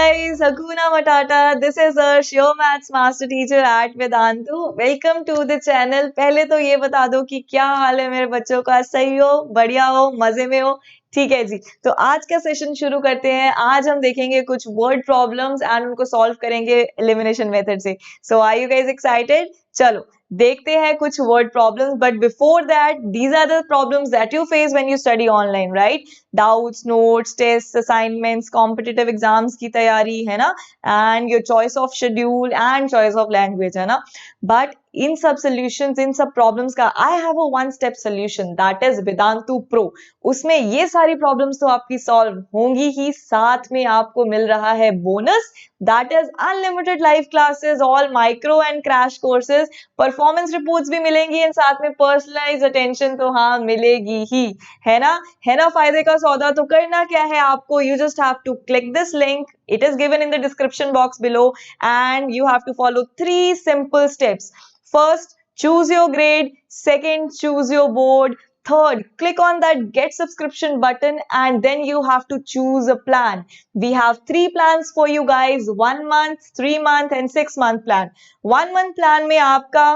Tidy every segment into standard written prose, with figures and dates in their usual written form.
guys, Hakuna Matata. This is Arsh, your maths master teacher at Vedantu. Welcome to the channel. पहले तो ये बता दो कि क्या हाल है मेरे बच्चों का, सही हो, बढ़िया हो, मजे में हो? ठीक है जी, तो आज का सेशन शुरू करते हैं। आज हम देखेंगे कुछ वर्ड प्रॉब्लम्स एंड उनको सॉल्व करेंगे एलिमिनेशन मेथड से। So are you guys excited? चलो देखते हैं कुछ word problems, but before that these are the problems that you face when you study online, right? Doubts, notes, test, assignments, competitive exams की तैयारी, है ना, and your choice of schedule and choice of language, है ना। But in सब solutions, इन सब problems का I have a one step solution, that is Vedantu pro. उसमें ये सारी प्रॉब्लम्स तो आपकी सॉल्व होंगी ही, साथ में आपको मिल रहा है bonus, that is unlimited live classes, all micro and crash courses, performance reports भी मिलेंगी एंड साथ में पर्सनलाइज अटेंशन तो हाँ मिलेगी ही, है ना। है ना फायदे का सौदा। तो करना क्या है आपको, you just have to click this link, it is given in the description box below, and you have to follow 3 simple steps. First, choose your grade. Second, choose your board. Third, click on that get subscription button, and then you have to choose a plan. We have 3 plans for you guys: 1 month, 3 month and 6 month plan. 1 month plan में आपका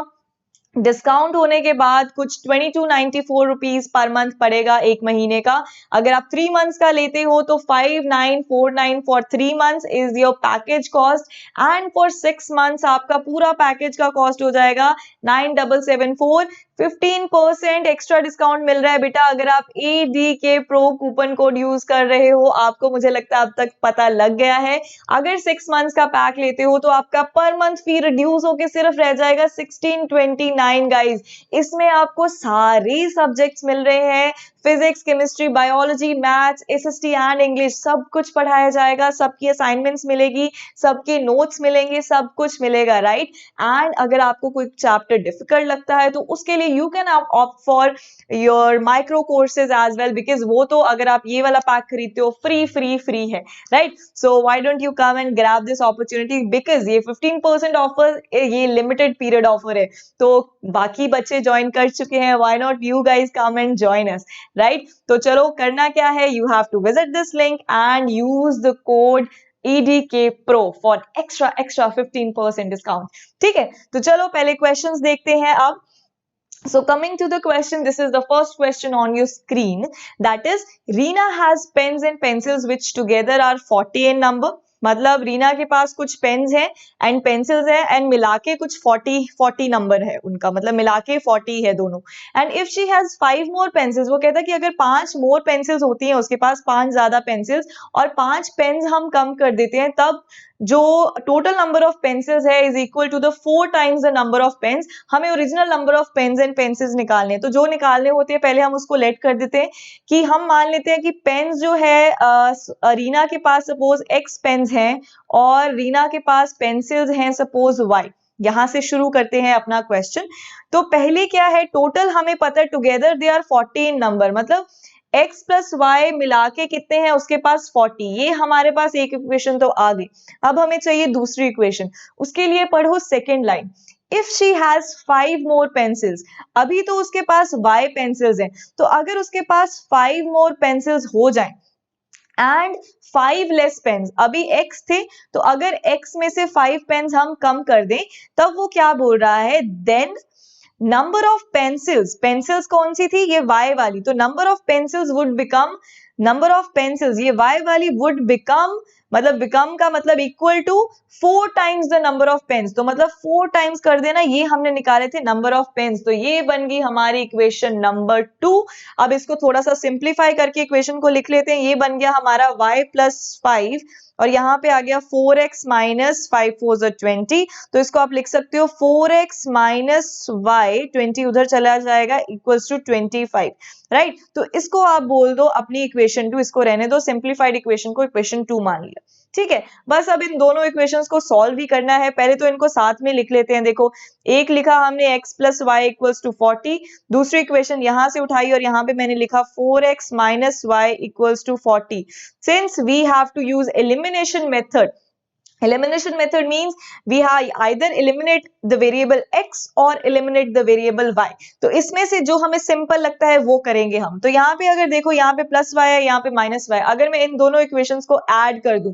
discount होने के बाद कुछ 2294 rupees per month पड़ेगा एक महीने का। अगर आप 3 मंथ्स का लेते हो तो 5949 for 3 months is your package cost, and for 6 months आपका पूरा पैकेज का कॉस्ट हो जाएगा 9774। 15% एक्स्ट्रा डिस्काउंट मिल रहा है बेटा अगर आप ADK pro coupon code use कर रहे हो। आपको मुझे लगता है अब तक पता लग गया है। अगर 6 मंथ्स का पैक लेते हो तो आपका पर मंथ फी रिड्यूस होके सिर्फ रह जाएगा 1629 गाइज। इसमें आपको सारे सब्जेक्ट्स मिल रहे हैं, physics, chemistry, biology, maths, SST and English, सब कुछ पढ़ाया जाएगा, सबकी असाइनमेंट्स मिलेगी, सबके नोट्स मिलेंगे, सब कुछ मिलेगा, राइट। एंड अगर आपको कोई चैप्टर डिफिकल्ट लगता है तो उसके लिए you can opt for your micro courses as well, because वो तो अगर आप ये वाला पैक खरीदते हो फ्री है, right. So why don't you come and grab this opportunity, because ये 15% ऑफर, ये लिमिटेड पीरियड ऑफर है, तो बाकी बच्चे ज्वाइन कर चुके हैं, why not you guys come and join us, right. तो चलो करना क्या है, you have to visit this link and use the code EDK Pro for extra 15% discount. ठीक है, तो चलो पहले क्वेश्चंस देखते हैं अब। So coming to the question, this is the first question on your screen. That is, Reena has pens and pencils which together are 40 in number. मतलब रीना के पास कुछ पेन्स हैं एंड पेंसिल्स है एंड मिला के कुछ 40 नंबर है उनका, मतलब मिला के 40 है दोनों। And if she has 5 more pencils, वो कहता है कि अगर 5 मोर पेंसिल्स होती हैं, उसके पास 5 ज्यादा पेंसिल्स और 5 पेन्स हम कम कर देते हैं, तब जो टोटल नंबर ऑफ पेंसिल्स है is equal to the 4 times the number of pens. हमें original number of pens and pencils निकालने हैं, तो जो निकालने होते हैं पहले हम उसको लेट कर देते हैं कि हम मान लेते हैं कि पेन्स जो है रीना के पास सपोज X पेन्स हैं और रीना के पास पेंसिल्स हैं सपोज Y। यहां से शुरू करते हैं अपना क्वेश्चन। तो पहले क्या है, टोटल हमें पता है together they are 40 in number, मतलब x प्लस वाई मिला के कितने हैं उसके पास 40। ये हमारे पास एक इक्वेशन तो आ गई। अब हमें चाहिए दूसरी इक्वेशन, उसके लिए पढ़ो second line. If she has 5 more pencils, अभी तो उसके पास y पेंसिल्स हैं, तो अगर उसके पास 5 मोर पेंसिल्स हो जाएं एंड 5 लेस पेन्स, अभी x थे तो अगर x में से 5 पेन्स हम कम कर दें, तब वो क्या बोल रहा है, then number of pencils, pencils कौन सी थी, ये y वाली, तो number of pencils would become, number of pencils ये y वाली वुड बिकम, मतलब बिकम का मतलब equal to 4 times the number of pens, तो मतलब 4 टाइम्स कर देना, ये हमने निकाले थे नंबर ऑफ पेन्स, तो ये बन गई हमारी इक्वेशन नंबर 2। अब इसको थोड़ा सा सिंप्लीफाई करके इक्वेशन को लिख लेते हैं। ये बन गया हमारा y प्लस 5 और यहाँ पे आ गया 4x माइनस 5 4 20, तो इसको आप लिख सकते हो 4x माइनस y, 20 उधर चला जाएगा, इक्वल्स टू 25, राइट। तो इसको आप बोल दो अपनी इक्वेशन 2, इसको रहने दो, सिंप्लीफाइड इक्वेशन को इक्वेशन 2 मान लिया। ठीक है, बस अब इन दोनों इक्वेशंस को सॉल्व ही करना है। पहले तो इनको साथ में लिख लेते हैं। देखो, एक लिखा हमने x plus y equals to 40, दूसरी इक्वेशन यहां से उठाई और यहां पे मैंने लिखा 4x minus y equals to 40। Since we have to use elimination method, elimination method means we have either eliminate the variable x or eliminate the variable y। तो इसमें से जो हमें सिंपल लगता है वो करेंगे हम। तो यहाँ पे अगर देखो, यहाँ पे प्लस y है, यहाँ पे माइनस y, अगर मैं इन दोनों इक्वेशंस को ऐड कर दूं,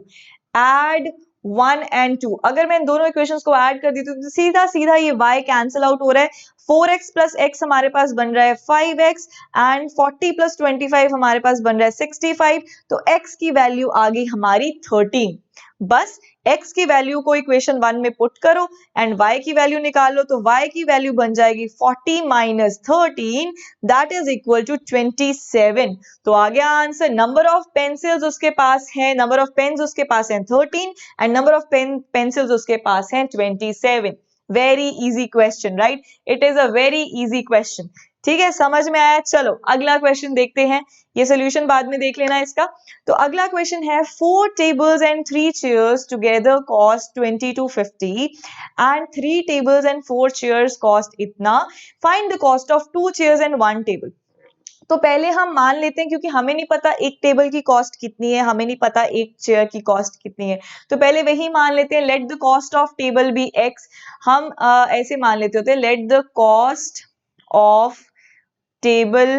एड 1 and 2, अगर मैं इन दोनों इक्वेशंस को ऐड कर दी तो सीधा सीधा ये y कैंसिल आउट हो रहा है। 4x प्लस x हमारे पास बन रहा है 5x एंड 40 प्लस 25 हमारे पास बन रहा है 65। तो x की वैल्यू आ गई हमारी 13। बस x की वैल्यू को इक्वेशन 1 में पुट करो एंड y की वैल्यू निकाल लो, तो y की वैल्यू बन जाएगी 40 minus 13 that is equal to 27। तो आ गया आंसर। नंबर ऑफ पेंसिल्स उसके पास है, नंबर ऑफ पेन्स उसके पास है 13 एंड नंबर ऑफ पेंसिल्स उसके पास है 27। Very easy question, right? It is a very easy question. ठीक है, समझ में आया? चलो अगला क्वेश्चन देखते हैं, ये सोल्यूशन बाद में देख लेना इसका। तो अगला क्वेश्चन है 4 tables and 3 chairs together cost 20 to 50 and 3 tables and 4 chairs cost इतना, find the cost of 2 chairs and 1 table। तो पहले हम मान लेते हैं, क्योंकि हमें नहीं पता एक टेबल की कॉस्ट कितनी है, हमें नहीं पता एक चेयर की कॉस्ट कितनी है, तो पहले वही मान लेते हैं। Let the cost of table be x। हम ऐसे मान लेते होते हैं, let the cost of table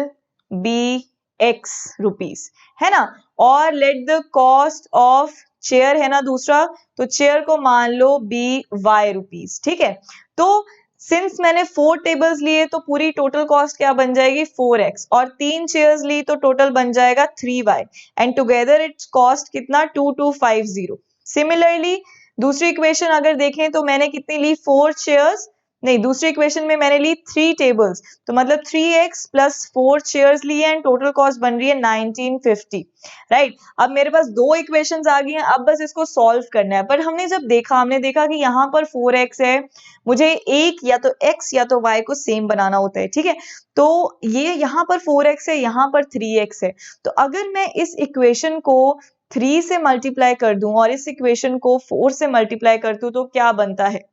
be x rupees, है ना, और let the cost of chair है ना दूसरा, तो चेयर को मान लो बी y रुपीस। ठीक है, तो सिंस मैंने 4 टेबल्स लिए तो पूरी टोटल कॉस्ट क्या बन जाएगी 4x, और 3 चेयर्स ली तो टोटल बन जाएगा 3y and together it's cost कितना 2250। सिमिलरली दूसरी इक्वेशन अगर देखें तो मैंने कितनी ली 4 चेयर्स, नहीं दूसरी इक्वेशन में मैंने ली 3 टेबल्स, तो मतलब 3x प्लस 4 चेयर्स लिए एंड टोटल कॉस्ट बन रही है 1950, राइट? अब मेरे पास दो इक्वेशंस आ गई हैं, अब बस इसको सॉल्व करना है। पर हमने जब देखा, हमने देखा कि यहाँ पर 4x है, मुझे एक या तो x या तो y को सेम बनाना होता है। ठीक है, तो ये यहाँ पर 4x है, यहाँ पर 3x है, तो अगर मैं इस इक्वेशन को 3 से मल्टीप्लाई कर दूं और इस इक्वेशन को 4 से मल्टीप्लाई कर दूं तो क्या बनता है,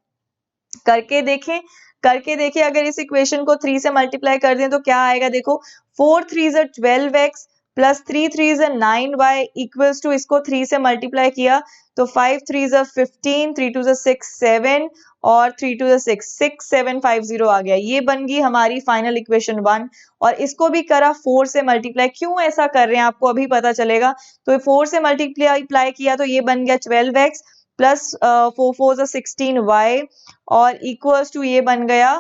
करके देखें, करके देखिए। अगर इस इक्वेशन को 3 से मल्टीप्लाई कर दें तो क्या आएगा, देखो 4 3 12x plus 3 3 9y equals to, इसको 3 से मल्टीप्लाई किया तो 5 3 15, 3 2 6 7 और 3 2 6 6750 आ गया। ये बन गई हमारी फाइनल इक्वेशन 1। और इसको भी करा 4 से मल्टीप्लाई, क्यों ऐसा कर रहे हैं आपको अभी पता चलेगा। तो 4 से मल्टीप्लाई किया तो ये बन गया 12x प्लस 4 4 16y और इक्वल्स टू ये बन गया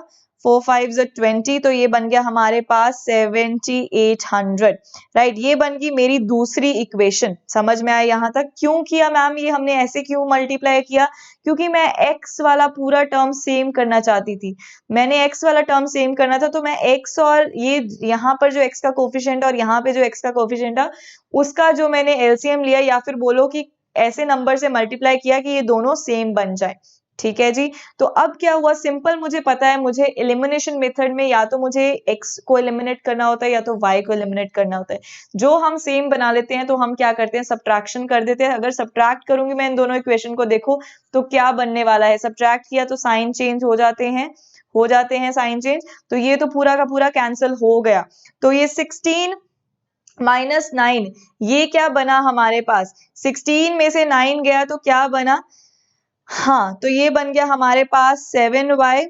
4 5 20, तो ये बन गया हमारे पास 7800, राइट? ये बन गई मेरी दूसरी इक्वेशन। समझ में आया यहाँ तक? क्यों किया मैम ये हमने ऐसे, क्यों मल्टीप्लाई किया? क्योंकि मैं x वाला पूरा टर्म सेम करना चाहती थी, मैंने x वाला टर्म सेम करना था, तो मैं x और ये यहाँ पर जो x का कोफिशिएंट और यहाँ पे जो x का कोफिशिएंट था उसका जो मैंने एलसीएम लिया, या फिर बोलो कि ऐसे नंबर से मल्टीप्लाई किया कि ये दोनों सेम बन जाए। ठीक है जी, तो अब क्या हुआ, सिंपल मुझे पता है, मुझे एलिमिनेशन मेथड में या तो मुझे x को एलिमिनेट करना होता है या तो y को एलिमिनेट करना होता है। जो हम सेम बना लेते हैं तो हम क्या करते हैं, सब्ट्रैक्शन कर देते हैं। अगर सब्ट्रैक्ट करूंगी मैं इन दोनों इक्वेशन को, देखो तो क्या बनने वाला है, सब्ट्रैक्ट किया तो साइन चेंज हो जाते हैं साइन चेंज, तो ये तो पूरा का पूरा कैंसिल हो गया। तो ये 16 माइनस 9, ये क्या बना हमारे पास, 16 में से 9 गया तो क्या बना, हाँ तो ये बन गया हमारे पास 7y,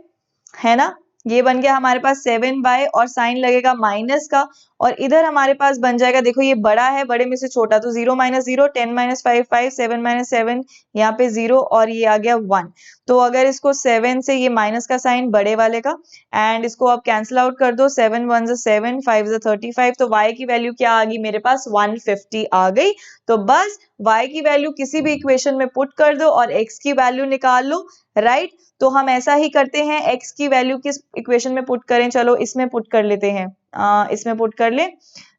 है ना, ये बन गया हमारे पास 7y और साइन लगेगा माइनस का, और इधर हमारे पास बन जाएगा, देखो ये बड़ा है, बड़े में से छोटा, तो 0 माइनस 0 10 माइनस 5 5 7 माइनस 7, यहाँ पे 0 और ये आ गया 1। तो अगर इसको 7 से ये माइनस का साइन बड़े वाले का एंड इसको आप कैंसिल आउट कर दो, 7 1 7 5 35, तो y की वैल्यू क्या आ गई मेरे पास 150 आ गई। तो बस y की वैल्यू किसी भी इक्वेशन में पुट कर दो और x की वैल्यू निकाल लो, राइट? तो हम ऐसा ही करते हैं, x की वैल्यू किस इक्वेशन में पुट करें, चलो इसमें पुट कर लेते हैं, इसमें पुट कर ले,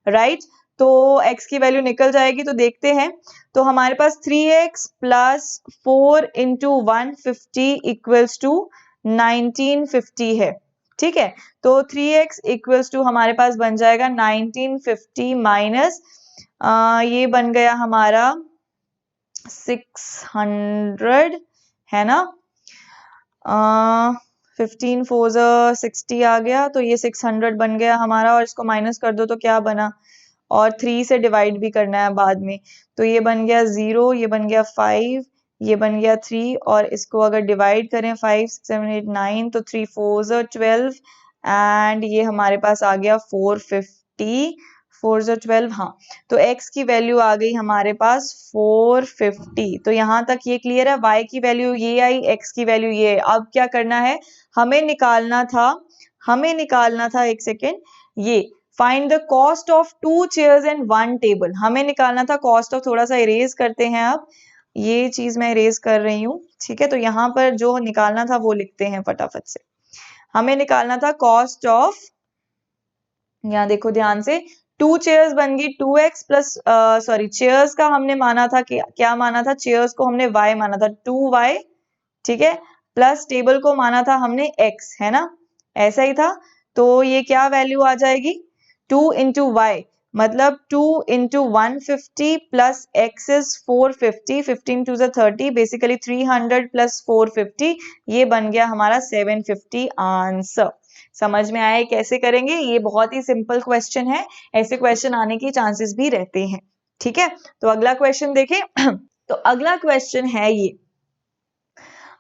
राइट? तो x की वैल्यू निकल जाएगी, तो देखते हैं। तो हमारे पास 3x plus 4 into 150 equals to 1950 है। ठीक है, तो 3x इक्वल्स टू हमारे पास बन जाएगा 1950 माइनस ये बन गया हमारा 600, है ना, 15 4 60 आ गया, तो ये 600 बन गया हमारा, और इसको माइनस कर दो तो क्या बना, और 3 से डिवाइड भी करना है बाद में, तो ये बन गया 0, ये बन गया 5, ये बन गया 3, और इसको अगर डिवाइड करें 5 6 7 8 9, तो 3 4 12 एंड ये हमारे पास आ गया 450 4 जो 12, हाँ, तो x की वैल्यू आ गई हमारे पास 450। तो यहाँ तक ये क्लियर है, y की वैल्यू ये आई, x की वैल्यू ये है। अब क्या करना है, हमें निकालना था, एक सेकेंड, ये find the cost of 2 chairs and 1 table. हमें निकालना था कॉस्ट ऑफ, थोड़ा सा इरेज करते हैं, अब ये चीज मैं इरेज कर रही हूँ, ठीक है। तो यहाँ पर जो निकालना था वो लिखते हैं फटाफट से। हमें निकालना था कॉस्ट ऑफ, यहाँ देखो ध्यान से, 2 चेयर्स बन गई 2x प्लस, सॉरी, चेयर्स का हमने माना था कि क्या माना था, चेयर्स को हमने y माना था 2y, ठीक है, प्लस टेबल को माना था हमने x, है ना, ऐसा ही था। तो ये क्या वैल्यू आ जाएगी, 2 इंटू वाई, मतलब 2 into 150 plus x is 450, 15 to 30, basically 300 plus 450, ये बन गया हमारा 750 आंसर। समझ में आया कैसे करेंगे, ये बहुत ही सिंपल क्वेश्चन है, ऐसे क्वेश्चन आने की चांसेस भी रहते हैं, ठीक है। तो अगला क्वेश्चन देखें तो अगला क्वेश्चन है ये,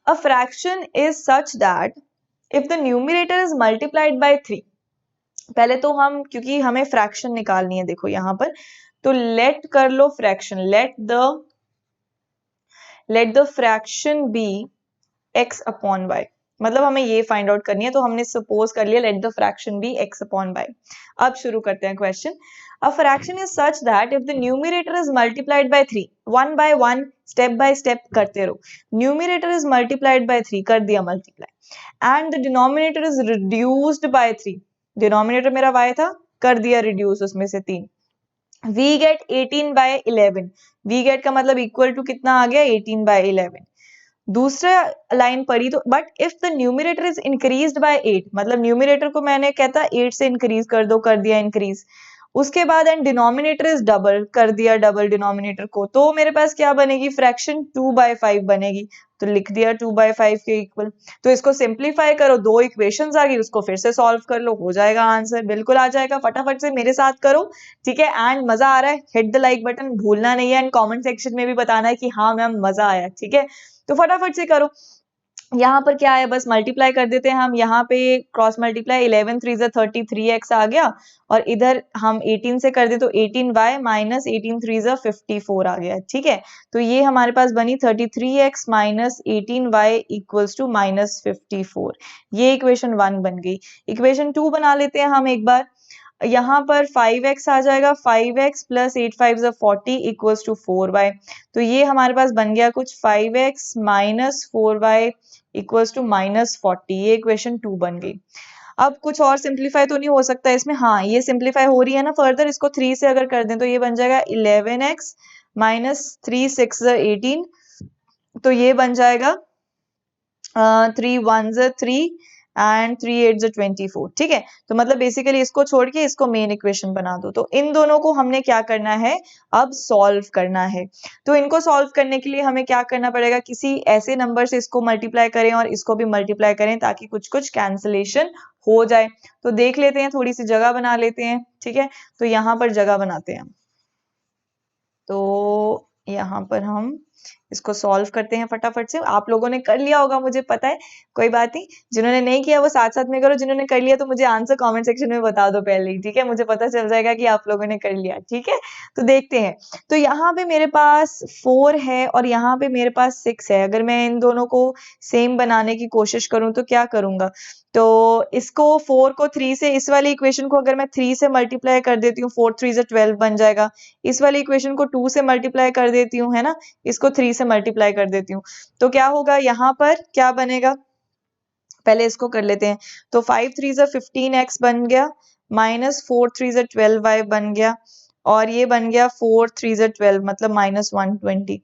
a fraction is such that if the numerator is multiplied by 3, पहले तो हम, क्योंकि हमें फ्रैक्शन निकालनी है, देखो यहाँ पर, तो लेट कर लो fraction, let the fraction be x upon y, मतलब हमें ये फाइंड आउट करनी है। तो हमने सपोज कर लिया let the fraction be x upon y। अब शुरू करते हैं question. A fraction is such that if the numerator is multiplied by 3, one by one, step by step करते रहो। न्यूमरेटर इज मल्टीप्लाइड बाय 3, कर दिया multiply, and the denominator is reduced by 3, denominator मेरा y था, कर दिया reduce उसमें से 3। We get 18 by 11, we get का मतलब इक्वल टू कितना आ गया, 18 बाय 11। दूसरा लाइन पढ़ी तो, but if the numerator is increased by 8, मतलब न्यूमरेटर को मैंने कहता 8 से इंक्रीज कर दो, कर दिया इंक्रीज। उसके बाद एंड डिनोमिनेटर इज डबल, कर दिया डबल डिनोमिनेटर को, तो मेरे पास क्या बनेगी, फ्रैक्शन 2/5 बनेगी। तो लिख दिया 2/5 के इक्वल। तो इसको सिंप्लीफाई करो, 2 इक्वेशंस आ गई, उसको फिर से सॉल्व कर लो, हो जाएगा आंसर, बिल्कुल आ जाएगा। फटाफट से मेरे साथ करो, ठीक है। एंड मजा आ रहा है, हिट द लाइक बटन भूलना नहीं है, एंड कॉमेंट सेक्शन में भी बताना है कि हाँ मैम मजा आया, ठीक है। तो फटाफट से करो। यहाँ पर क्या है, बस मल्टीप्लाई कर देते हैं हम, यहाँ पे क्रॉस मल्टीप्लाई, 11 3 33x आ गया, और इधर हम 18 से कर दे तो 18y माइनस 18 3 54 आ गया, ठीक है। तो ये हमारे पास बनी 33x minus 18y equals to minus 54, ये इक्वेशन 1 बन गई। इक्वेशन 2 बना लेते हैं हम एक बार। यहाँ पर 5x आ जाएगा, 5x plus 8 5 40 equals to 4y। तो ये हमारे पास बन गया कुछ 5x minus 4y equals to minus 40, ये इक्वेशन 2 बन गई। अब कुछ और सिंप्लीफाई तो नहीं हो सकता इसमें, हाँ ये सिंप्लीफाई हो रही है ना फर्दर, इसको 3 से अगर कर दें तो ये बन जाएगा 11x माइनस 3 6 18, तो ये बन जाएगा 3 1 3 एंड 3 8 24, ठीक है। तो मतलब बेसिकली इसको छोड़ के इसको मेन इक्वेशन बना दो। तो इन दोनों को हमने क्या करना है, अब सॉल्व करना है। तो इनको सॉल्व करने के लिए हमें क्या करना पड़ेगा, किसी ऐसे नंबर से इसको मल्टीप्लाई करें और इसको भी मल्टीप्लाई करें, ताकि कुछ कुछ कैंसलेशन हो जाए। तो देख लेते हैं, थोड़ी सी जगह बना लेते हैं, ठीक है। तो यहाँ पर जगह बनाते हैं, तो यहाँ पर हम इसको सॉल्व करते हैं फटाफट से। आप लोगों ने कर लिया होगा मुझे पता है, कोई बात नहीं, जिन्होंने नहीं किया वो साथ साथ में करो, जिन्होंने कर लिया तो मुझे आंसर कमेंट सेक्शन में बता दो पहले ही, ठीक है, मुझे पता चल जाएगा कि आप लोगों ने कर लिया, ठीक है। तो देखते हैं, तो यहाँ पे मेरे पास 4 है और यहाँ पे मेरे पास 6 है। अगर मैं इन दोनों को सेम बनाने की कोशिश करूं तो क्या करूंगा, तो इसको 4 को 3 से, इस वाली इक्वेशन को अगर मैं 3 से मल्टीप्लाई कर देती हूँ, 4 3 12 बन जाएगा। इस वाली इक्वेशन को 2 से मल्टीप्लाई कर देती हूँ, है ना, इसको 3 से मल्टीप्लाई कर देती हूँ, तो क्या होगा, यहाँ पर क्या बनेगा, पहले इसको कर लेते हैं। तो 5 3 15x बन गया, माइनस 4 3 12y बन गया, और ये बन गया 4 3 12, मतलब माइनस 120।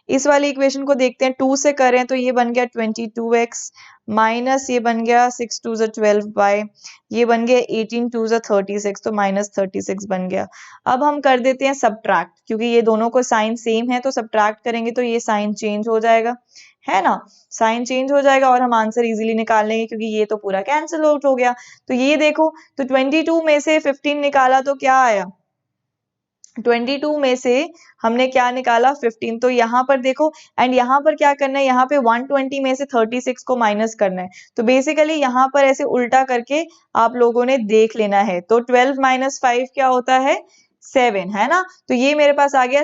इस वाली इक्वेशन को देखते हैं, 2 से करें तो ये बन गया 22x, माइनस ये बन गया 6 2 12y, ये बन गया 18 2 36, तो माइनस 36 बन गया। अब हम कर देते हैं सब्ट्रैक्ट, क्योंकि ये दोनों को साइन सेम है, तो सब्ट्रैक्ट करेंगे तो ये साइन चेंज हो जाएगा, है ना, साइन चेंज हो जाएगा और हम आंसर इजीली निकाल लेंगे, क्योंकि ये तो पूरा कैंसिल आउट हो गया। तो ये देखो, तो 22 में से 15 निकाला तो क्या आया, 22 में से हमने क्या निकाला, 15। तो यहाँ पर देखो, एंड यहाँ पर क्या करना है, यहाँ पे 120 में से 36 को माइनस करना है। तो बेसिकली यहाँ पर ऐसे उल्टा करके आप लोगों ने देख लेना है। तो 12 माइनस 5 क्या होता है, 7 है ना, तो ये मेरे पास आ गया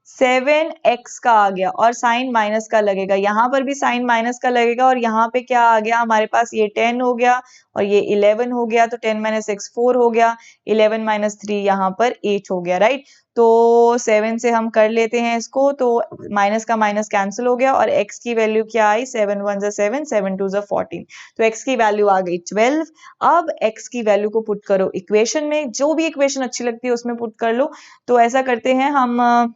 7x का आ गया और साइन माइनस का लगेगा, यहाँ पर भी साइन माइनस का लगेगा और यहाँ पे क्या आ गया हमारे पास, ये 10 हो गया और ये 11 हो गया, तो 10 - x 4 हो गया, 11 - 3 यहाँ पर 8 हो गया, राइट। तो 7 से हम कर लेते हैं इसको, तो माइनस का माइनस कैंसिल हो गया और x की वैल्यू क्या आई, 7 × 1 = 7, 7 × 2 = 14, तो x की वैल्यू आ गई 12। अब x की वैल्यू को पुट करो इक्वेशन में, जो भी इक्वेशन अच्छी लगती है उसमें पुट कर लो। तो ऐसा करते हैं हम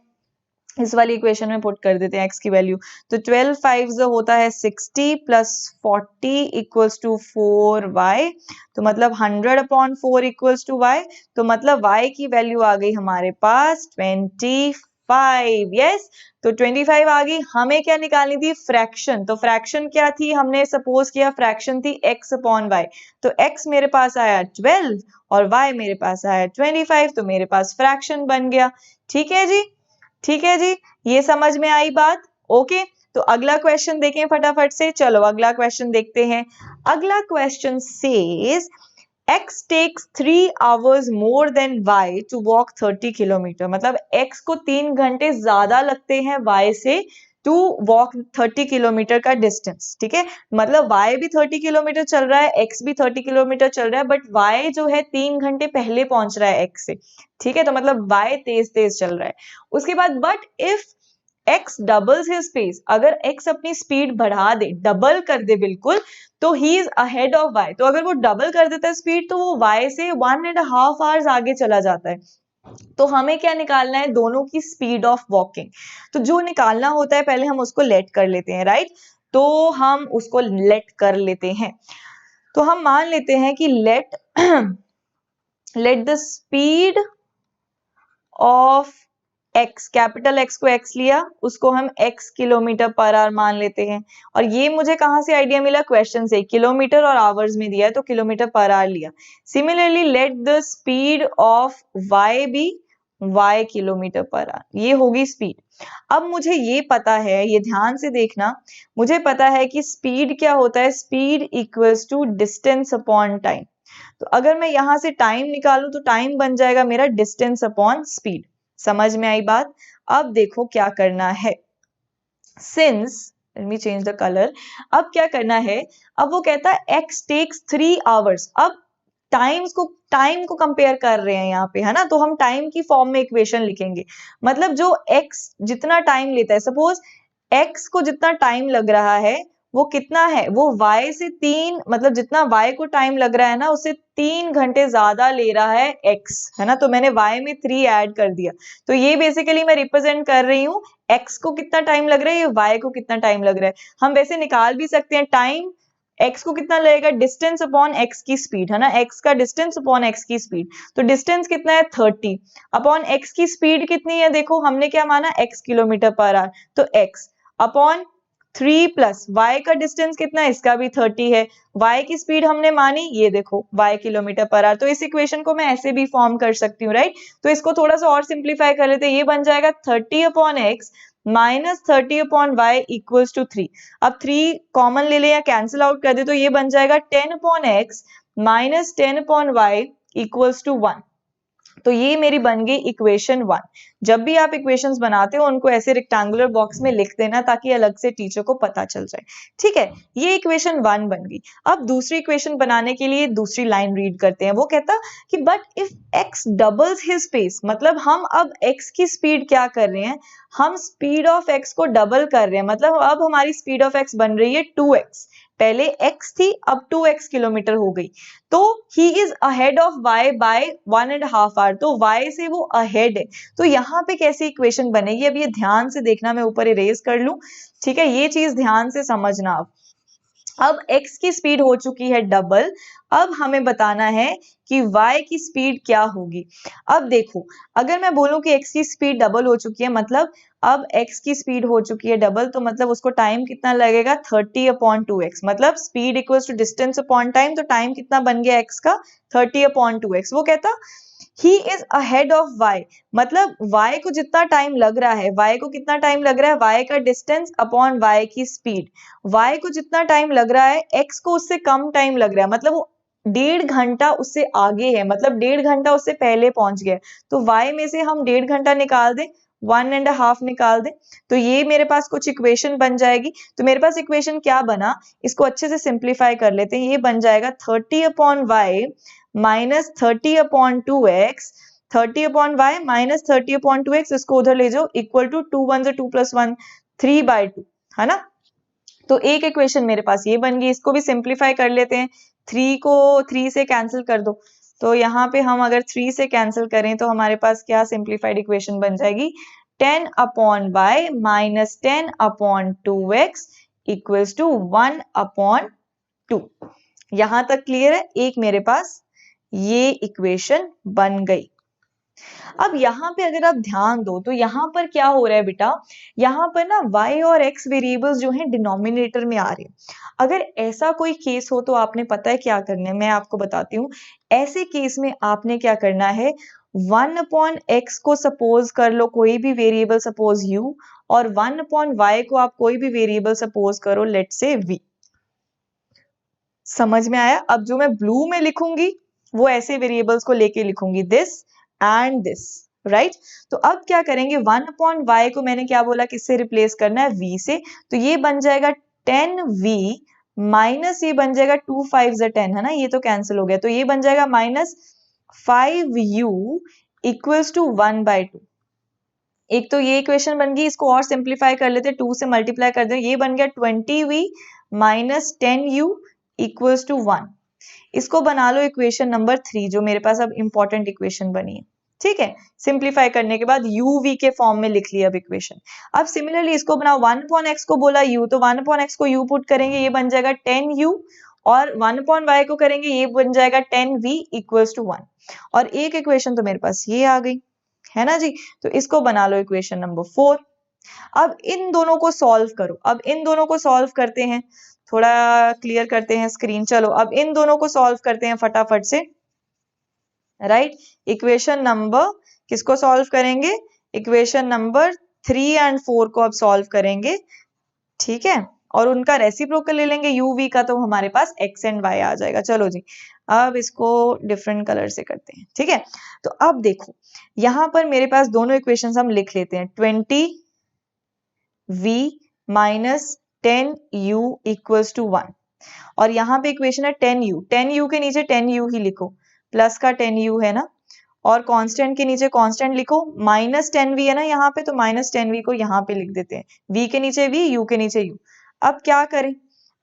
इस वाली इक्वेशन में पुट कर देते हैं x की वैल्यू, तो 12 5 होता है 60 प्लस 40 इक्वल्स टू 4y, तो मतलब 100/4 इक्वल्स टू y, तो मतलब y की वैल्यू आ गई हमारे पास 25। यस, तो 25 आ गई। हमें क्या निकालनी थी, फ्रैक्शन। तो फ्रैक्शन क्या थी, हमने सपोज किया फ्रैक्शन थी x/y, तो x मेरे पास आया 12 और y मेरे पास आया 25, तो मेरे पास फ्रैक्शन बन गया। ठीक है जी, ठीक है जी, ये समझ में आई बात। ओके, तो अगला क्वेश्चन देखें फटाफट से। चलो अगला क्वेश्चन देखते हैं। अगला question says x takes 3 hours more than y to walk 30 kilometre, मतलब x को 3 घंटे ज्यादा लगते हैं y से टू वॉक 30 किलोमीटर का डिस्टेंस। ठीक है, मतलब y भी 30 किलोमीटर चल रहा है, x भी 30 किलोमीटर चल रहा है, बट y जो है 3 घंटे पहले पहुंच रहा है x से। ठीक है, तो मतलब y तेज तेज चल रहा है। उसके बाद but if x doubles his space, अगर x अपनी स्पीड बढ़ा दे, डबल कर दे बिल्कुल, तो he is ahead of y। तो अगर वो डबल कर देता है स्पीड, तो वो y से 1.5 आवर्स आगे चला जाता है। तो हमें क्या निकालना है, दोनों की स्पीड ऑफ वॉकिंग। तो जो निकालना होता है पहले हम उसको लेट कर लेते हैं, राइट। तो हम उसको लेट कर लेते हैं, तो हम मान लेते हैं कि let let the speed of x, capital X को x लिया, उसको हम x km/h मान लेते हैं। और ये मुझे कहां से आइडिया मिला, क्वेश्चन से, किलोमीटर और आवर्स में दिया है तो km/h लिया। Similarly late the speed of y भी y km/h, ये होगी स्पीड। अब मुझे ये पता है, ये ध्यान से देखना, मुझे पता है कि स्पीड क्या होता है, speed equals to distance upon time. तो अगर मैं यहां से टाइम निकालूं तो टाइम बन जाएगा मेरा डिस्टेंस अपॉन स्पीड। समझ में आई बात। अब देखो क्या करना है, since let me change the colour. अब क्या करना है, अब वो कहता है x टेक्स 3 आवर्स। अब टाइम को कंपेयर कर रहे हैं यहाँ पे, है ना, तो हम टाइम की फॉर्म में इक्वेशन लिखेंगे। मतलब जो x जितना टाइम लेता है, सपोज x को जितना टाइम लग रहा है वो कितना है, वो y से 3, मतलब जितना y को टाइम लग रहा है ना, उससे 3 घंटे ज्यादा ले रहा है x, है ना। तो मैंने y में 3 ऐड कर दिया, तो ये बेसिकली मैं रिप्रेजेंट कर रही हूँ x को कितना टाइम लग रहा है, ये y को कितना टाइम लग रहा है। हम वैसे निकाल भी सकते हैं टाइम, x को कितना लगेगा, डिस्टेंस अपॉन x की स्पीड, है ना, x का डिस्टेंस अपॉन x की स्पीड। तो डिस्टेंस कितना है 30 अपॉन x की स्पीड कितनी है, देखो हमने क्या माना x km/h, तो x अपॉन 3 प्लस y का डिस्टेंस कितना है, इसका भी 30 है, y की स्पीड हमने मानी, ये देखो y km/h। तो इस इक्वेशन को मैं ऐसे भी फॉर्म कर सकती हूँ, राइट। तो इसको थोड़ा सा और सिंप्लीफाई कर लेते हैं, ये बन जाएगा 30/x minus 30/y equals to 3। अब 3 कॉमन ले ले या कैंसिल आउट कर दे, तो ये बन जाएगा 10/x minus 10/y equals to 1। तो ये मेरी बन गई इक्वेशन 1। जब भी आप इक्वेशंस बनाते हो उनको ऐसे रेक्टेंगुलर बॉक्स में लिख देना ताकि अलग से टीचर को पता चल जाए। ठीक है, ये इक्वेशन 1 बन गई। अब दूसरी इक्वेशन बनाने के लिए दूसरी लाइन रीड करते हैं। वो कहता कि but if x doubles his space, मतलब हम अब x की स्पीड क्या कर रहे हैं, हम स्पीड ऑफ x को डबल कर रहे हैं। मतलब अब हमारी स्पीड ऑफ x बन रही है 2x, पहले x थी अब 2x किलोमीटर हो गई। तो he is ahead of y by 1.5 hour, तो y से वो अहेड है। तो यहाँ पे कैसी इक्वेशन बनेगी, अब ये ध्यान से देखना, मैं ऊपर इरेज कर लूं। ठीक है, ये चीज ध्यान से समझना। अब x की स्पीड हो चुकी है डबल, अब हमें बताना है कि y की स्पीड क्या होगी। अब देखो, अगर मैं बोलूं कि x की स्पीड डबल हो चुकी है, मतलब अब x की स्पीड हो चुकी है डबल, तो मतलब उसको टाइम कितना लगेगा, 30/2x, मतलब speed equals to distance upon time. तो टाइम कितना बन गया x का, 30/2x। वो कहता he is ahead of y, मतलब y को जितना टाइम लग रहा है, y को कितना टाइम लग रहा है, y का डिस्टेंस अपॉन y की स्पीड। y को जितना टाइम लग रहा है, x को उससे कम टाइम लग रहा है, मतलब वो डेढ़ घंटा उससे आगे है, मतलब डेढ़ घंटा उससे पहले पहुंच गया, तो y में से हम डेढ़ घंटा निकाल दें, 1.5 निकाल दें, तो ये मेरे पास कुछ इक्वेशन बन जाएगी। तो मेरे पास इक्वेशन क्या बना, इसको अच्छे से सिंप्लीफाई कर लेते हैं। ये बन जाएगा 30/y minus 30/2x, 30/y minus 30/2x, इसको उधर ले जाओ, इक्वल टू 2 1 2 + 1 3/2, है ना। तो एक इक्वेशन मेरे पास ये बन गई। इसको भी सिंप्लीफाई कर लेते हैं, 3 को 3 से कैंसिल कर दो, तो यहाँ पे हम अगर 3 से कैंसिल करें तो हमारे पास क्या सिंप्लीफाइड इक्वेशन बन जाएगी, 10/y minus 10/2x equals to 1/2। यहां तक क्लियर है। एक मेरे पास ये इक्वेशन बन गई। अब यहाँ पे अगर आप ध्यान दो तो यहाँ पर क्या हो रहा है बेटा, यहाँ पर ना y और x वेरिएबल्स जो हैं डिनोमिनेटर में आ रहे हैं। अगर ऐसा कोई केस हो तो आपने पता है क्या करना है, मैं आपको बताती हूँ। ऐसे केस में आपने क्या करना है, 1/x को सपोज कर लो कोई भी वेरिएबल, सपोज u, और 1/y को आप कोई भी वेरिएबल सपोज करो, लेट्स से v। समझ में आया। अब जो मैं ब्लू में लिखूंगी वो ऐसे वेरिएबल्स को लेके लिखूंगी, दिस एंड दिस, राइट। तो अब क्या करेंगे, 1/y को मैंने क्या बोला, किससे रिप्लेस करना है, v से, तो ये बन जाएगा 10v माइनस ये बन जाएगा 2 5 10, है ना, ये तो कैंसिल हो गया, तो ये बन जाएगा माइनस 5u इक्वल्स टू 1/2। एक तो ये इक्वेशन बन गई, इसको और सिंप्लीफाई कर लेते, 2 से मल्टीप्लाई कर दो, ये बन गया 20v minus 10u equals to 1। इसको बना लो इक्वेशन नंबर 3, जो मेरे पास अब इंपॉर्टेंट इक्वेशन बनी है। ठीक है, सिंप्लीफाई करने के बाद u v के फॉर्म में लिख लिया अब इक्वेशन। अब सिमिलरली इसको बनाओ, 1/x को बोला u, तो 1/x को u पुट करेंगे, ये बन जाएगा 10u, और 1/y को करेंगे, ये बन जाएगा 10v इक्वल्स टू 1। और एक इक्वेशन तो मेरे पास ये आ गई, है ना जी। तो इसको बना लो इक्वेशन नंबर 4। अब इन दोनों को सॉल्व करो, अब इन दोनों को सॉल्व करते हैं, थोड़ा क्लियर करते हैं स्क्रीन। चलो अब इन दोनों को सॉल्व करते हैं फटाफट से, राइट। इक्वेशन नंबर किसको सॉल्व करेंगे, इक्वेशन नंबर 3 और 4 को अब सॉल्व करेंगे, ठीक है, और उनका रेसिप्रोकल ले लेंगे u v का, तो हमारे पास x एंड y आ जाएगा। चलो जी, अब इसको डिफरेंट कलर से करते हैं, ठीक है। तो अब देखो यहां पर मेरे पास दोनों इक्वेशंस हम लिख लेते हैं, 20v minus 10u equals to 1, और यहाँ पे इक्वेशन है 10u, 10u के नीचे 10u ही लिखो, प्लस का 10u है ना, और कांस्टेंट के नीचे कांस्टेंट लिखो, माइनस 10v है ना यहाँ पे, तो माइनस 10v को यहाँ पे लिख देते हैं, v के नीचे v, u के नीचे u। अब क्या करें,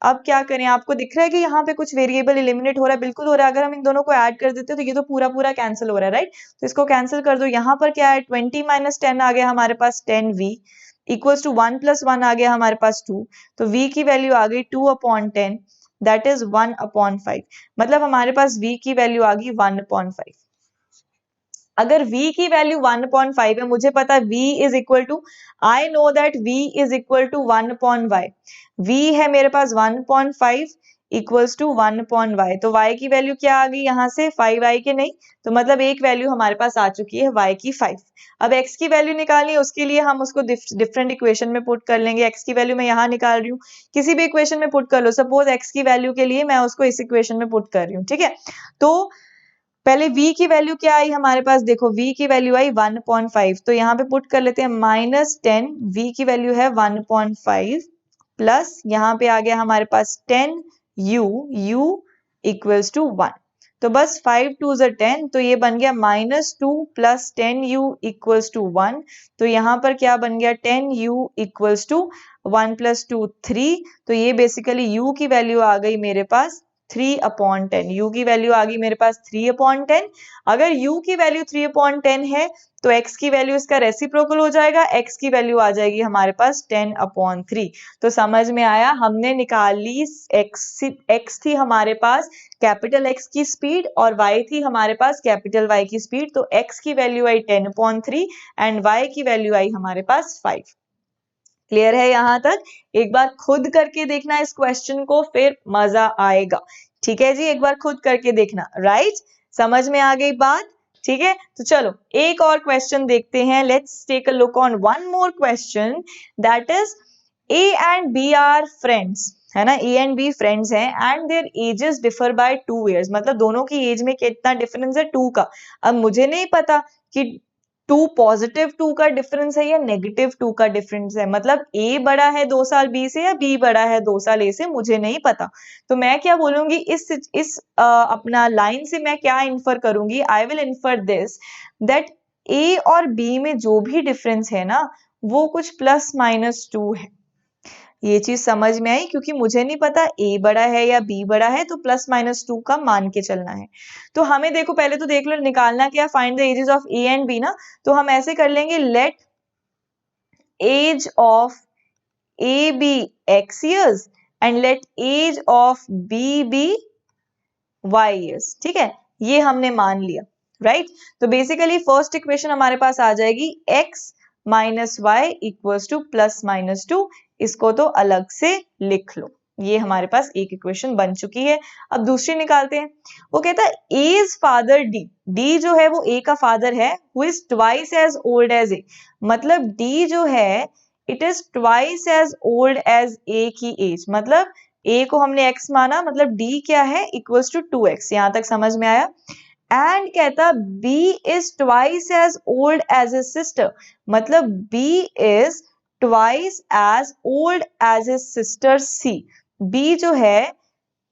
अब क्या करें, आपको दिख रहा है कि यहाँ पे कुछ वेरिएबल एलिमिनेट हो रहा है, बिल्कुल हो रहा है। अगर हम इन दोनों को ऐड कर देते हैं तो ये तो पूरा पूरा कैंसिल हो रहा है, राइट। तो इसको कैंसिल कर दो, यहाँ पर क्या है, 20 माइनस 10 आ गया हमारे पास 10v इक्वल्स टू 1 + 1 आ गया हमारे पास 2, तो v की वैल्यू आ गई 2/10, दैट इज 1/5। मतलब हमारे पास v की वैल्यू आ गई 1/5। अगर v की वैल्यू 1/5 है, मुझे पता है v is equal to, I know that v is equal to 1/y, v है मेरे पास 1/5 इक्वल्स टू 1/y, तो y की वैल्यू क्या आ गई यहाँ से, 5y के नहीं, तो मतलब एक वैल्यू हमारे पास आ चुकी है y की 5। अब x की वैल्यू निकालनी है, उसके लिए हम उसको डिफरेंट इक्वेशन में पुट कर लेंगे। x की वैल्यू मैं यहाँ निकाल रही हूँ, किसी भी इक्वेशन में पुट कर लो, सपोज x की वैल्यू के लिए मैं उसको इस इक्वेशन में पुट कर रही हूँ, ठीक है। तो पहले v की वैल्यू क्या आई हमारे पास, देखो v की वैल्यू आई 1/5, तो यहाँ पे पुट कर लेते हैं -10, v की वैल्यू है 1/5, प्लस यहाँ पे आ गया हमारे पास 10u, u इक्वल्स टू 1, तो बस 5 2 10, तो ये बन गया -2 प्लस 10u इक्वल्स टू 1, तो यहाँ पर क्या बन गया, 10u इक्वल्स टू 1 + 2 3, तो ये बेसिकली u की वैल्यू आ गई मेरे पास 3/10, u की वैल्यू आ गई मेरे पास 3/10। अगर u की वैल्यू 3/10 है तो x की वैल्यू इसका रेसिप्रोकल हो जाएगा, x की वैल्यू आ जाएगी हमारे पास 10/3। तो समझ में आया, हमने निकाल ली x थी हमारे पास कैपिटल X की स्पीड और y थी हमारे पास कैपिटल Y की स्पीड, तो x की वैल्यू आई 10/3 एंड y की वैल्यू आई हमारे पास 5। क्लियर है यहाँ तक। एक बार खुद करके देखना इस क्वेश्चन को, फिर मजा आएगा, ठीक है जी। एक बार खुद करके देखना, राइट, समझ में आ गई बात, ठीक है। तो चलो एक और क्वेश्चन देखते हैं, let's take a look on one more question, that is A and B are friends. है ना, ए एंड बी फ्रेंड्स हैं and their ages differ by 2 years, मतलब दोनों की एज में कितना डिफरेंस है 2 का। अब मुझे नहीं पता कि 2 पॉजिटिव 2 का डिफरेंस है या नेगेटिव 2 का डिफरेंस है, मतलब ए बड़ा है 2 साल बी से या बी बड़ा है 2 साल ए से, मुझे नहीं पता। तो मैं क्या बोलूंगी, इस अपना लाइन से मैं क्या इन्फर करूंगी, I will infer this that A और बी में जो भी डिफरेंस है ना वो कुछ +-2 है। ये चीज समझ में आई, क्योंकि मुझे नहीं पता ए बड़ा है या बी बड़ा है, तो +-2 का मान के चलना है। तो हमें देखो पहले तो देख लो निकालना क्या, find the ages of A and B ना, तो हम ऐसे कर लेंगे, let age of A be x years and let age of B be y years। ठीक है, ये हमने मान लिया, राइट। तो बेसिकली फर्स्ट इक्वेशन हमारे पास आ जाएगी x minus y equals to +-2, इसको तो अलग से लिख लो, ये हमारे पास एक इक्वेशन बन चुकी है। अब दूसरी निकालते हैं। वो कहता है A is father D, D जो है वो ए का फादर है, who is twice as old as A, मतलब डी जो है it is twice as old as A की एज, मतलब ए को हमने x माना, मतलब d क्या है इक्वल्स टू 2x, यहां तक समझ में आया। एंड कहता b is twice as old as his sister, मतलब b is twice as old as his sister c, b जो है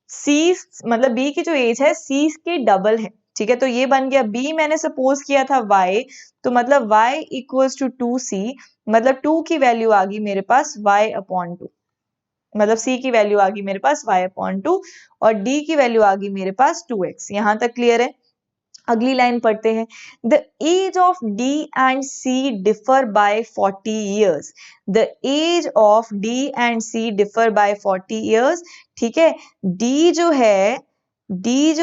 c, मतलब b की जो एज है c के डबल है। ठीक है, तो ये बन गया b, मैंने सपोज किया था y, तो मतलब y इक्वल्स टू 2c, मतलब 2 की वैल्यू आ गई मेरे पास y/2, मतलब c की वैल्यू आ गई मेरे पास y/2 और d की वैल्यू आ गई मेरे पास 2x। यहां तक क्लियर है। अगली लाइन पढ़ते हैं, the age of D and C differ by 40 years, the age of D and C differ by 40 years। ठीक है, डी जो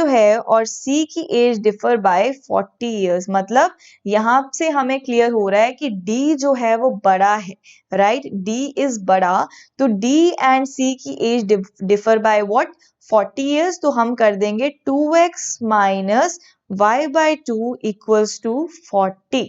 है और सी की एज डिफर बाय 40 years, मतलब यहां से हमें क्लियर हो रहा है कि डी जो है वो बड़ा है, राइट, डी इज बड़ा, तो डी एंड सी की age differ by what 40 years, तो हम कर देंगे 2x minus y/2 equals to 40,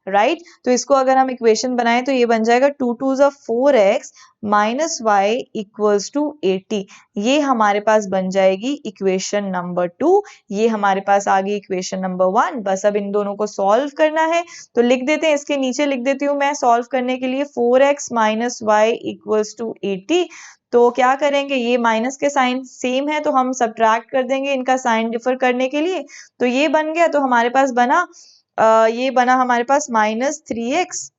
right. तो इसको अगर हम इक्वेशन बनाएं तो ये बन जाएगा 2 2 4x minus y equals to 80, ये हमारे पास बन जाएगी इक्वेशन नंबर 2। ये हमारे पास आ गई इक्वेशन नंबर 1। बस अब इन दोनों को सॉल्व करना है, तो लिख देते हैं, इसके नीचे लिख देती हूँ मैं सॉल्व करने के लिए 4x minus y equals to 80। तो क्या करेंगे, ये माइनस के साइन सेम है तो हम सब्ट्रैक्ट कर देंगे इनका साइन डिफर करने के लिए, तो ये बन गया, तो हमारे पास बना ये बना हमारे पास -3x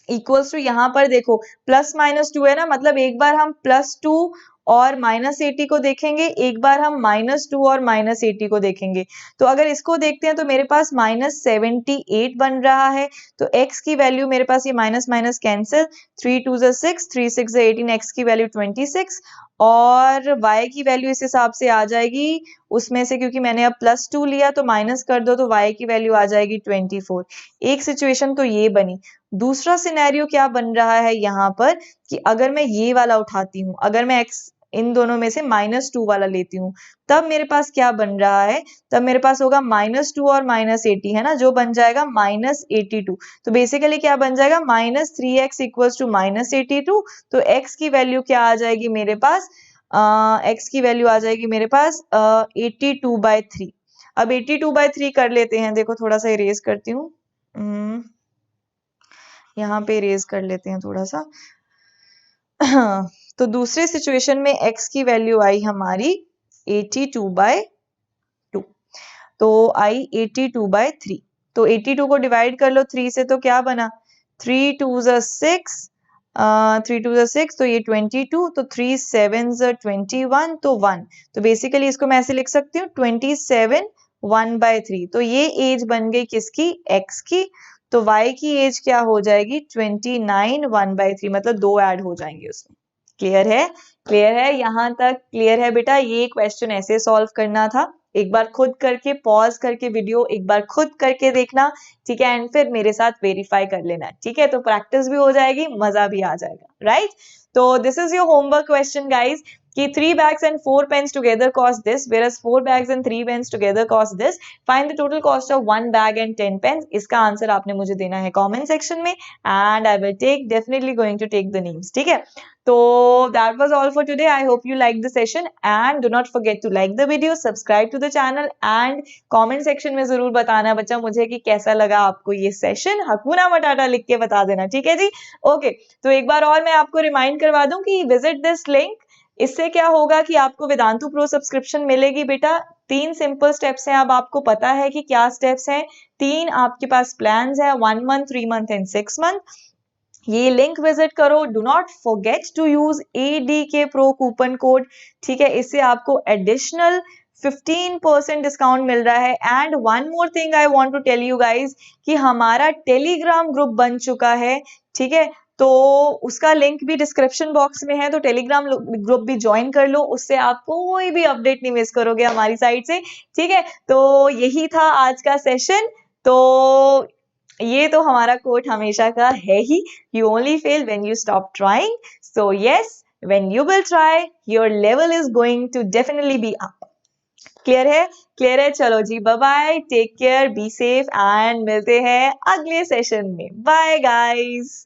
इक्वल्स टू, यहाँ पर देखो +-2 है ना, मतलब एक बार हम +2 और -80 को देखेंगे, एक बार हम -2 और -80 को देखेंगे। तो अगर इसको देखते हैं तो मेरे पास -78 बन रहा है, तो x की वैल्यू मेरे पास ये माइनस माइनस कैंसिल, 3 2 6, 3 6 18, x की वैल्यू 26 और y की वैल्यू इस हिसाब से आ जाएगी उसमें से, क्योंकि मैंने अब +2 लिया तो माइनस कर दो तो y की वैल्यू आ जाएगी 24। एक सिचुएशन तो ये बनी। दूसरा सिनेरियो क्या बन रहा है यहाँ पर कि अगर मैं ये वाला उठाती हूँ, अगर मैं x इन दोनों में से -2 वाला लेती हूँ, तब मेरे पास क्या बन रहा है, तब मेरे पास होगा -2 और -80 है ना, जो बन जाएगा -82। तो बेसिकली क्या बन जाएगा, -3x इक्वल्स टू -82, तो x की वैल्यू क्या आ जाएगी मेरे पास, x की वैल्यू आ जाएगी मेरे पास 82/3। अब 82/3 कर लेते हैं, देखो थोड़ा सा इरेज करती हूँ, यहाँ पे इरेज कर लेते हैं थोड़ा सा। तो दूसरे सिचुएशन में x की वैल्यू आई हमारी 82/2, तो आई 82/3, तो 82 को डिवाइड कर लो 3 से, तो क्या बना, 3 2 6, 3 2 6, तो ये 22, तो 3 7 21, तो 1, तो बेसिकली इसको मैं ऐसे लिख सकती हूँ 27 1/3, तो ये एज बन गई किसकी, x की, तो y की एज क्या हो जाएगी 29 1/3, मतलब 2 ऐड हो जाएंगे उसमें। क्लियर है, क्लियर है, यहाँ तक क्लियर है बेटा। ये क्वेश्चन ऐसे सॉल्व करना था, एक बार खुद करके पॉज करके वीडियो एक बार खुद करके देखना, ठीक है, एंड फिर मेरे साथ वेरीफाई कर लेना, ठीक है, तो प्रैक्टिस भी हो जाएगी, मजा भी आ जाएगा, राइट। तो this is your homework question guys, कि 3 bags and 4 pens together cost this, whereas 4 bags and 3 pens together cost this. Find the total cost of 1 bag and 10 pens. इसका आंसर आपने मुझे देना है कमेंट सेक्शन में, and I will definitely going to take the names. ठीक है, तो that was all for today. I hope you liked the session and do not forget to like the video, subscribe to the channel and comment section में जरूर बताना बच्चा मुझे कि कैसा लगा आपको ये सेशन. हकुना मटाटा लिख के बता देना, ठीक है जी. ओके, तो एक बार और मैं आपको रिमाइंड करवा दूं कि विजिट दिस लिंक. इससे क्या होगा कि आपको वेदांतु प्रो सब्सक्रिप्शन मिलेगी बेटा. 3 सिंपल स्टेप्स हैं. अब आपको पता है कि क्या स्टेप्स हैं. 3 आपके पास प्लान्स है, 1 मंथ, 3 मंथ एंड 6 मंथ. ये लिंक विजिट करो. Do not forget to use ADK Pro coupon code. ठीक है, इससे आपको एडिशनल 15% डिस्काउंट मिल रहा है. And one more thing I want to tell you guys कि हमारा टेलीग्राम ग्रुप बन चुका है. ठीक है, तो उसका लिंक भी डिस्क्रिप्शन बॉक्स में है, तो टेलीग्राम ग्रुप भी ज्वाइन कर लो. उससे आप कोई भी अपडेट नहीं मिस करोगे हमारी साइड से. ठीक है, तो यही था आज का सेशन. तो ये तो हमारा कोट हमेशा का है ही, you only fail when you stop trying. So yes, when you will try your level is going to definitely be up. Clear है? क्लियर है. चलो जी, bye bye, take care, be safe and मिलते हैं अगले सेशन में. Bye guys.